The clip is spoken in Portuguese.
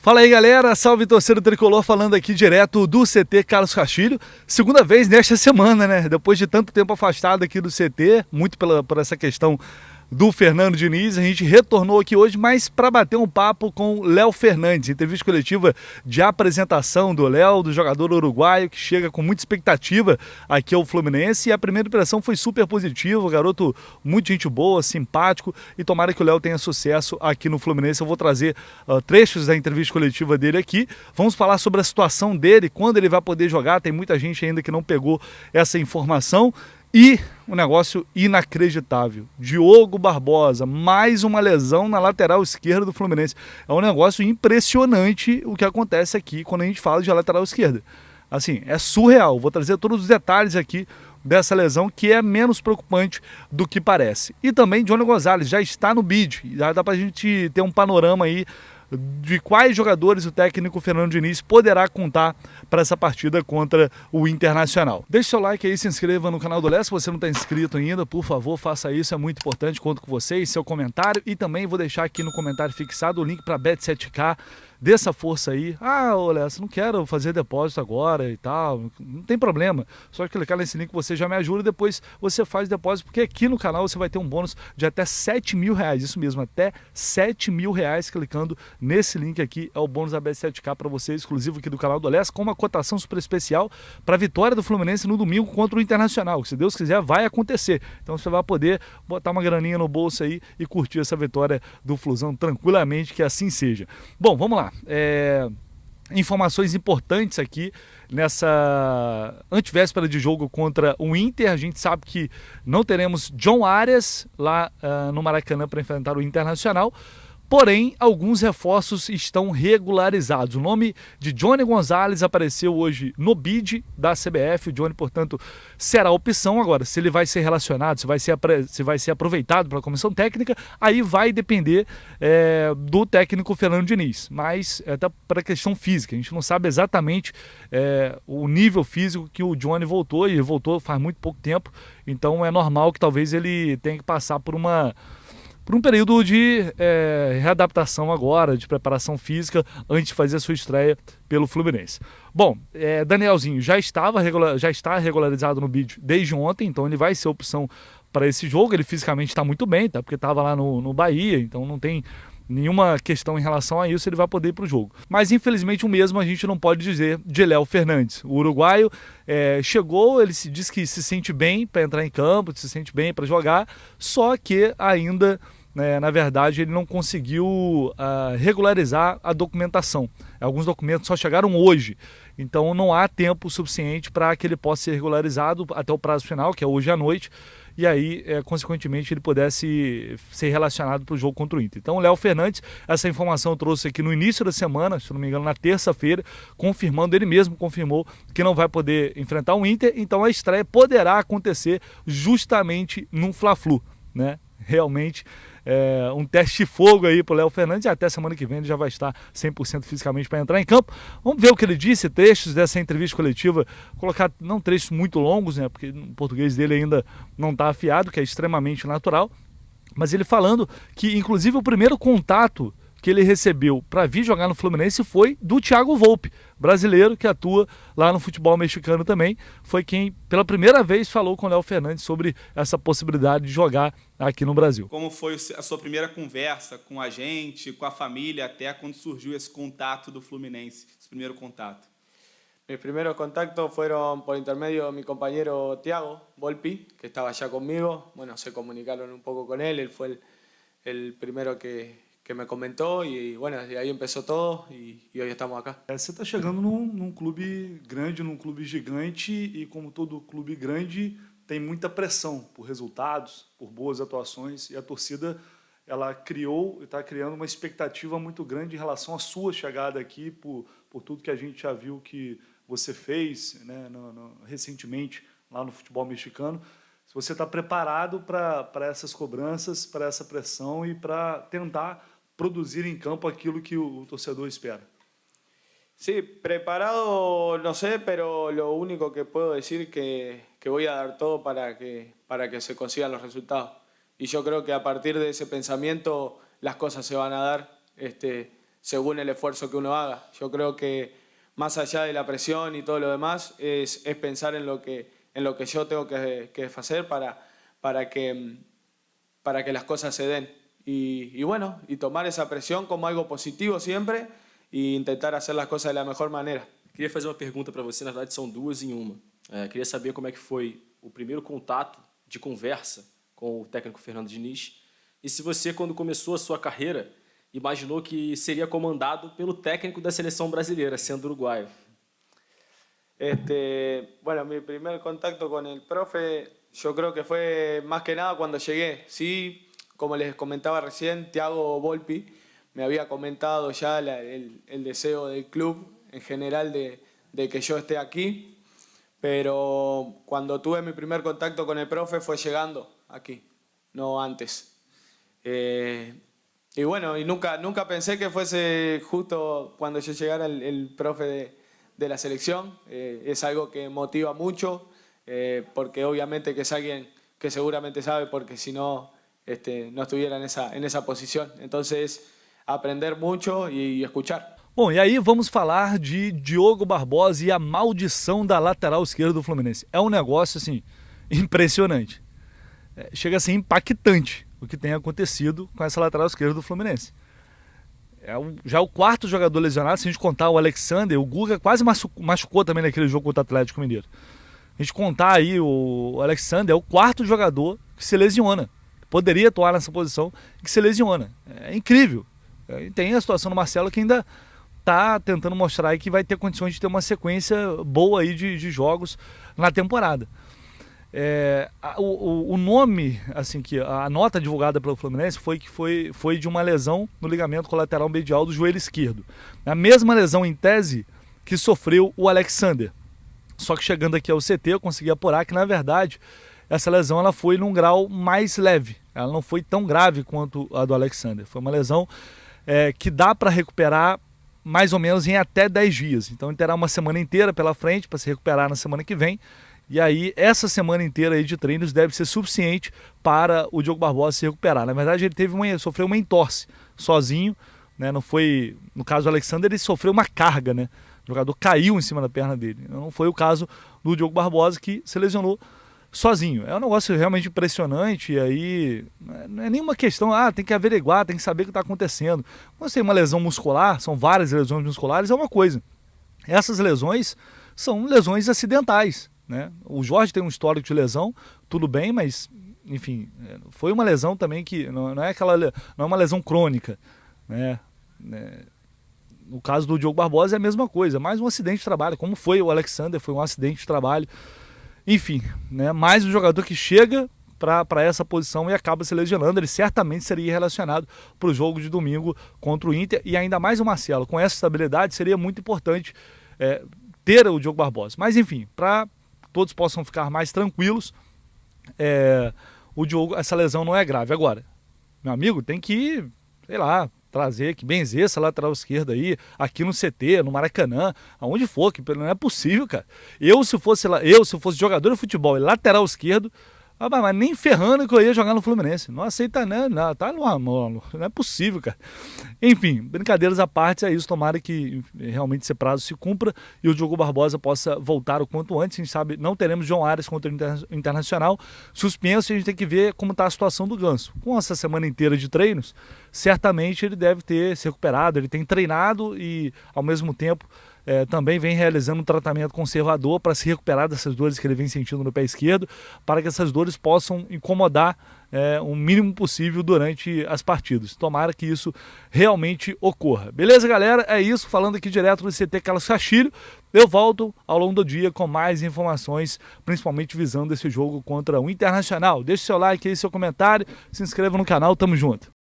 Fala aí, galera, salve torcedor tricolor, falando aqui direto do CT Carlos Castilho, segunda vez nesta semana, né, depois de tanto tempo afastado aqui do CT, muito por essa questão do Fernando Diniz, a gente retornou aqui hoje, mas para bater um papo com Léo Fernandes, entrevista coletiva de apresentação do Léo, do jogador uruguaio, que chega com muita expectativa aqui ao Fluminense, e a primeira impressão foi super positiva, o garoto muito gente boa, simpático, e tomara que o Léo tenha sucesso aqui no Fluminense. Eu vou trazer trechos da entrevista coletiva dele aqui, vamos falar sobre a situação dele, quando ele vai poder jogar, tem muita gente ainda que não pegou essa informação. E um negócio inacreditável, Diogo Barbosa, mais uma lesão na lateral esquerda do Fluminense. É um negócio impressionante o que acontece aqui quando a gente fala de lateral esquerda. Assim, é surreal, vou trazer todos os detalhes aqui dessa lesão, que é menos preocupante do que parece. E também Johnny Gonzalez já está no bid, já dá pra gente ter um panorama aí de quais jogadores o técnico Fernando Diniz poderá contar para essa partida contra o Internacional. Deixe seu like aí, se inscreva no canal do Léo, se você não está inscrito ainda, por favor, faça isso, é muito importante, conto com vocês, seu comentário, e também vou deixar aqui no comentário fixado o link para Bet7k, dê essa força aí. Ah, Léo, não quero fazer depósito agora e tal, não tem problema, só clicar nesse link você já me ajuda e depois você faz o depósito, porque aqui no canal você vai ter um bônus de até R$7.000, isso mesmo, até R$7.000 clicando nesse link aqui, é o bônus da Bet7k para você, exclusivo aqui do canal do Alés, com uma cotação super especial para a vitória do Fluminense no domingo contra o Internacional, que se Deus quiser vai acontecer, então você vai poder botar uma graninha no bolso aí e curtir essa vitória do Flusão tranquilamente, que assim seja. Bom, vamos lá, informações importantes aqui nessa antevéspera de jogo contra o Inter. A gente sabe que não teremos John Arias lá no Maracanã para enfrentar o Internacional, porém alguns reforços estão regularizados. O nome de Johnny Gonzalez apareceu hoje no bid da CBF. O Johnny, portanto, será a opção. Agora, se ele vai ser relacionado, se vai ser aproveitado pela comissão técnica, aí vai depender do técnico Fernando Diniz. Mas até para a questão física, a gente não sabe exatamente o nível físico que o Johnny voltou, e ele voltou faz muito pouco tempo, então é normal que talvez ele tenha que passar por um período de readaptação agora, de preparação física, antes de fazer a sua estreia pelo Fluminense. Bom, Danielzinho já está regularizado no bid desde ontem, então ele vai ser opção para esse jogo. Ele fisicamente está muito bem, tá? Porque estava lá no Bahia, então não tem nenhuma questão em relação a isso, ele vai poder ir para o jogo. Mas infelizmente o mesmo a gente não pode dizer de Léo Fernandes. O uruguaio chegou, ele diz que se sente bem para entrar em campo, se sente bem para jogar, só que ainda na verdade ele não conseguiu regularizar a documentação. Alguns documentos só chegaram hoje, então não há tempo suficiente para que ele possa ser regularizado até o prazo final, que é hoje à noite, e aí, consequentemente, ele pudesse ser relacionado para o jogo contra o Inter. Então, o Léo Fernandes, essa informação eu trouxe aqui no início da semana, se não me engano, na terça-feira, confirmando, ele mesmo confirmou que não vai poder enfrentar o Inter, então a estreia poderá acontecer justamente num Fla-Flu, né? Realmente um teste de fogo aí pro Léo Fernandes, e até semana que vem ele já vai estar 100% fisicamente para entrar em campo. Vamos ver o que ele disse, trechos dessa entrevista coletiva, colocar não trechos muito longos, né, porque o português dele ainda não está afiado, que é extremamente natural, mas ele falando que inclusive o primeiro contato que ele recebeu para vir jogar no Fluminense foi do Thiago Volpi, brasileiro que atua lá no futebol mexicano também, foi quem pela primeira vez falou com o Léo Fernandes sobre essa possibilidade de jogar aqui no Brasil. Como foi a sua primeira conversa com a gente, com a família, até quando surgiu esse contato do Fluminense, esse primeiro contato? Mis primeros contactos fueron por intermedio de mi compañero Thiago Volpi, que estaba allá conmigo. Bueno, se comunicaron un poco con él fue el primero que me comentou, e bueno, desde aí começou todo e hoje estamos aqui. Você está chegando num clube grande, num clube gigante, e como todo clube grande tem muita pressão por resultados, por boas atuações, e a torcida ela criou e está criando uma expectativa muito grande em relação à sua chegada aqui, por tudo que a gente já viu que você fez, né, recentemente lá no futebol mexicano. Se você está preparado para essas cobranças, para essa pressão e para tentar produzir em campo aquilo que o torcedor espera. Sí, preparado no sé, pero lo único que puedo decir que voy a dar todo para que se consigan los resultados. Y yo creo que a partir de ese pensamiento las cosas se van a dar. según el esfuerzo que uno haga. Yo creo que más allá de la presión y todo lo demás, es pensar en lo que yo tengo que hacer para que las cosas se den. Y bueno, y tomar esa presión como algo positivo siempre e intentar hacer las cosas de la mejor manera. Queria fazer uma pergunta para você, na verdade são duas em uma. Queria saber como é que foi o primeiro contato de conversa com o técnico Fernando Diniz e se você, quando começou a sua carreira, imaginou que seria comandado pelo técnico da seleção brasileira, sendo uruguaio. Bueno, mi primer contacto con el profe yo creo que fue más que nada cuando llegué. Sí, como les comentaba recién, Thiago Volpi me había comentado ya el deseo del club en general de que yo esté aquí, pero cuando tuve mi primer contacto con el profe fue llegando aquí, no antes. Y bueno, y nunca pensé que fuese justo cuando yo llegara el profe de la selección. Es algo que motiva mucho, porque obviamente que es alguien que seguramente sabe, porque si no, no estuviera en esa posición. Entonces, aprender mucho y escuchar. Bom, e aí vamos falar de Diogo Barbosa e a maldição da lateral esquerda do Fluminense. É um negócio, assim, impressionante. Chega a ser impactante o que tem acontecido com essa lateral esquerda do Fluminense. Já o quarto jogador lesionado, se a gente contar o Alexander, o Guga quase machucou também naquele jogo contra o Atlético Mineiro. A gente contar aí o Alexander, é o quarto jogador que se lesiona. Poderia atuar nessa posição que se lesiona. É incrível. Tem a situação do Marcelo que ainda está tentando mostrar aí que vai ter condições de ter uma sequência boa aí de jogos na temporada. O nome, assim, que a nota divulgada pelo Fluminense foi de uma lesão no ligamento colateral medial do joelho esquerdo. A mesma lesão em tese que sofreu o Alexander. Só que chegando aqui ao CT eu consegui apurar que, na verdade, essa lesão ela foi num grau mais leve. Ela não foi tão grave quanto a do Alexander. Foi uma lesão que dá para recuperar mais ou menos em até 10 dias. Então ele terá uma semana inteira pela frente para se recuperar na semana que vem. E aí essa semana inteira aí de treinos deve ser suficiente para o Diogo Barbosa se recuperar. Na verdade ele sofreu uma entorse sozinho, né? Não foi, no caso do Alexander, ele sofreu uma carga, né? O jogador caiu em cima da perna dele. Não foi o caso do Diogo Barbosa, que se lesionou sozinho. É um negócio realmente impressionante. E aí não é nenhuma questão, tem que averiguar, tem que saber o que está acontecendo. Quando você tem uma lesão muscular, são várias lesões musculares, é uma coisa. Essas lesões são lesões acidentais, né? O Jorge tem um histórico de lesão, tudo bem, mas enfim, foi uma lesão também que não é uma lesão crônica, né? No caso do Diogo Barbosa é a mesma coisa, mais um acidente de trabalho, como foi o Alexander, foi um acidente de trabalho. Enfim, né? Mais um jogador que chega para essa posição e acaba se lesionando. Ele certamente seria relacionado para o jogo de domingo contra o Inter. E ainda mais o Marcelo, com essa estabilidade, seria muito importante ter o Diogo Barbosa. Mas enfim, para todos possam ficar mais tranquilos, o Diogo, essa lesão não é grave. Agora, meu amigo, tem que, sei lá, trazer, que benzer essa lateral esquerda aí, aqui no CT, no Maracanã, aonde for, que não é possível, cara. Se fosse jogador de futebol e lateral esquerdo, mas nem ferrando que eu ia jogar no Fluminense. Não aceita, né? Não, tá não é possível, cara. Enfim, brincadeiras à parte, é isso. Tomara que realmente esse prazo se cumpra e o Diogo Barbosa possa voltar o quanto antes. A gente sabe, não teremos João Arias contra o Internacional. Suspenso, a gente tem que ver como está a situação do Ganso. Com essa semana inteira de treinos, certamente ele deve ter se recuperado. Ele tem treinado e, ao mesmo tempo, também vem realizando um tratamento conservador para se recuperar dessas dores que ele vem sentindo no pé esquerdo, para que essas dores possam incomodar o mínimo possível durante as partidas. Tomara que isso realmente ocorra. Beleza, galera? É isso. Falando aqui direto do CT Carlos Castilho. Eu volto ao longo do dia com mais informações, principalmente visando esse jogo contra o Internacional. Deixe seu like aí, seu comentário, se inscreva no canal. Tamo junto.